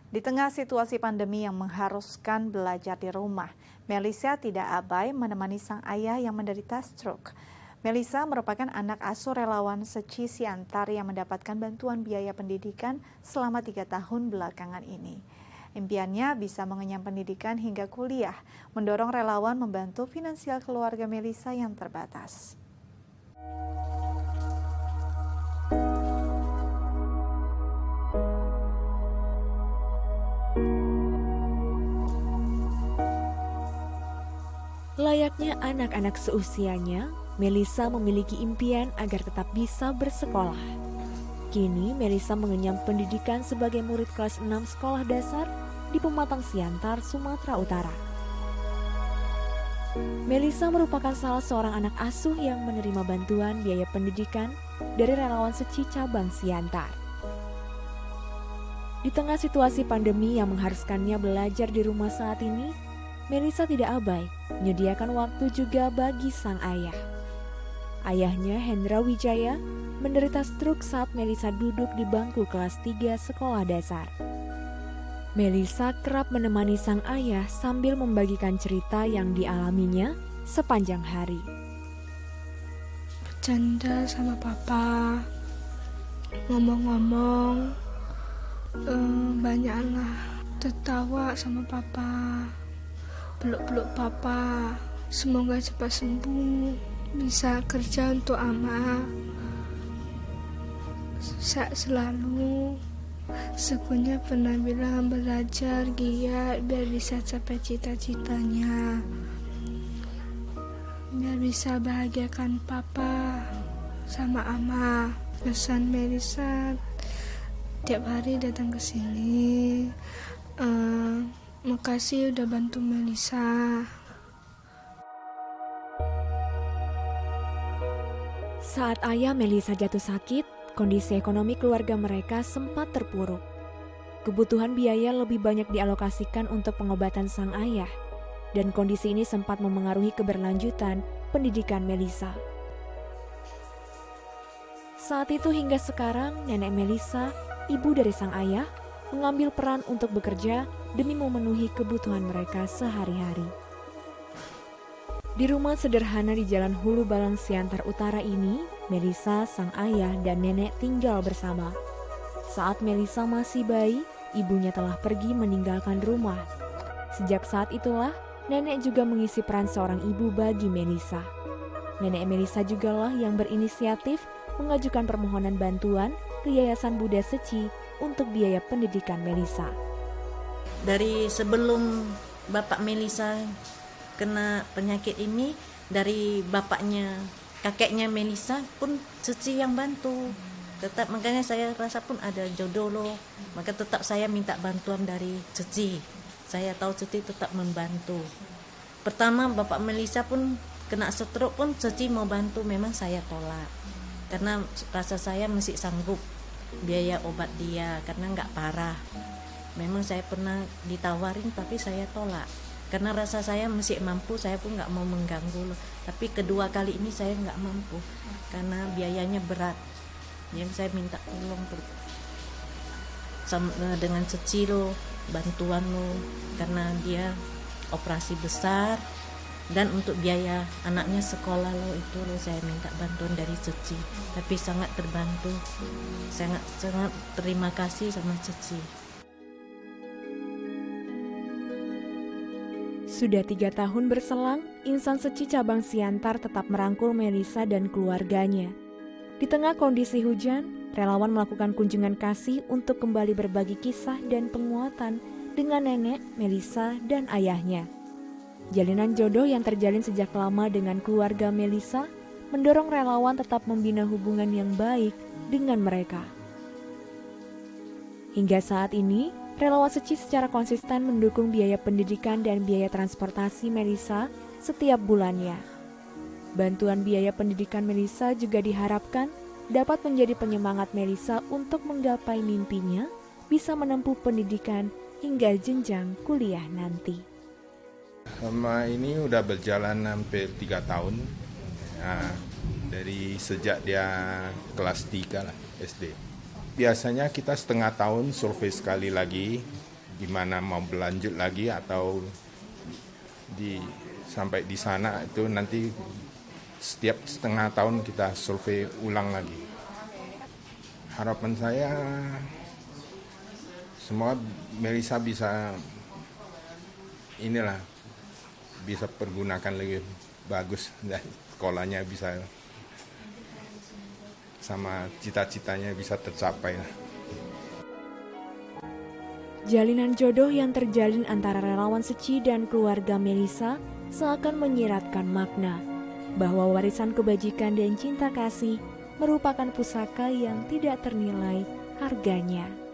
Di tengah situasi pandemi yang mengharuskan belajar di rumah, Melisa tidak abai menemani sang ayah yang menderita stroke. Melisa merupakan anak asuh relawan Seci Siantar yang mendapatkan bantuan biaya pendidikan selama 3 tahun belakangan ini. Impiannya bisa mengenyam pendidikan hingga kuliah, mendorong relawan membantu finansial keluarga Melisa yang terbatas. Layaknya anak-anak seusianya, Melisa memiliki impian agar tetap bisa bersekolah. Kini, Melisa mengenyam pendidikan sebagai murid kelas 6 sekolah dasar di Pematang Siantar, Sumatera Utara. Melisa merupakan salah seorang anak asuh yang menerima bantuan biaya pendidikan dari relawan Seci cabang Siantar. Di tengah situasi pandemi yang mengharuskannya belajar di rumah saat ini, Melisa tidak abai, menyediakan waktu juga bagi sang ayah. Ayahnya, Hendra Wijaya, menderita stroke saat Melisa duduk di bangku kelas 3 sekolah dasar. Melisa kerap menemani sang ayah sambil membagikan cerita yang dialaminya sepanjang hari. Bercanda sama papa, ngomong-ngomong, banyaklah tertawa sama papa. Peluk-peluk papa, semoga cepat sembuh, bisa kerja untuk ama. Sehat selalu. Sekunya pernah bilang belajar giat biar bisa capai cita-citanya, biar bisa bahagiakan papa sama ama. Pesan Melisa tiap hari datang ke sini. Makasih udah bantu Melisa. Saat ayah Melisa jatuh sakit, kondisi ekonomi keluarga mereka sempat terpuruk. Kebutuhan biaya lebih banyak dialokasikan untuk pengobatan sang ayah, dan kondisi ini sempat memengaruhi keberlanjutan pendidikan Melisa. Saat itu hingga sekarang, nenek Melisa, ibu dari sang ayah, mengambil peran untuk bekerja demi memenuhi kebutuhan mereka sehari-hari. Di rumah sederhana di Jalan Hulu Balang Siantar Utara ini, Melisa, sang ayah, dan nenek tinggal bersama. Saat Melisa masih bayi, ibunya telah pergi meninggalkan rumah. Sejak saat itulah, nenek juga mengisi peran seorang ibu bagi Melisa. Nenek Melisa jugalah yang berinisiatif mengajukan permohonan bantuan ke Yayasan Buddha Seci untuk biaya pendidikan Melisa. Dari sebelum bapak Melisa kena penyakit ini, dari bapaknya, kakeknya Melisa pun Seci yang bantu. Tetap makanya saya rasa pun ada jodoh loh. Maka tetap saya minta bantuan dari Seci. Saya tahu Seci tetap membantu. Pertama bapak Melisa pun kena stroke pun Seci mau bantu, memang saya tolak. Karena rasa saya masih sanggup biaya obat dia karena nggak parah. Memang saya pernah ditawarin tapi saya tolak karena rasa saya masih mampu, saya pun nggak mau mengganggu. Tapi kedua kali ini saya nggak mampu karena biayanya berat. Yang saya minta tolong dengan Seci lo, bantuan lo, karena dia operasi besar dan untuk biaya anaknya sekolah lo itu lo saya minta bantuan dari Seci. Tapi sangat terbantu, sangat terima kasih sama Seci. Sudah 3 tahun berselang, insan Seci cabang Siantar tetap merangkul Melisa dan keluarganya. Di tengah kondisi hujan, relawan melakukan kunjungan kasih untuk kembali berbagi kisah dan penguatan dengan nenek, Melisa, dan ayahnya. Jalinan jodoh yang terjalin sejak lama dengan keluarga Melisa mendorong relawan tetap membina hubungan yang baik dengan mereka. Hingga saat ini, relawan Seci secara konsisten mendukung biaya pendidikan dan biaya transportasi Melisa setiap bulannya. Bantuan biaya pendidikan Melisa juga diharapkan dapat menjadi penyemangat Melisa untuk menggapai mimpinya bisa menempuh pendidikan hingga jenjang kuliah nanti. Sama ini udah berjalan hampir 3 tahun. Nah, dari sejak dia kelas 3 lah SD. Biasanya kita setengah tahun survei sekali lagi gimana mau berlanjut lagi atau sampai di sana itu nanti setiap setengah tahun kita survei ulang lagi. Harapan saya semua Melisa bisa pergunakan lebih bagus dan sekolahnya bisa sama cita-citanya bisa tercapai. Jalinan jodoh yang terjalin antara relawan Seci dan keluarga Melisa seakan menyiratkan makna bahwa warisan kebajikan dan cinta kasih merupakan pusaka yang tidak ternilai harganya.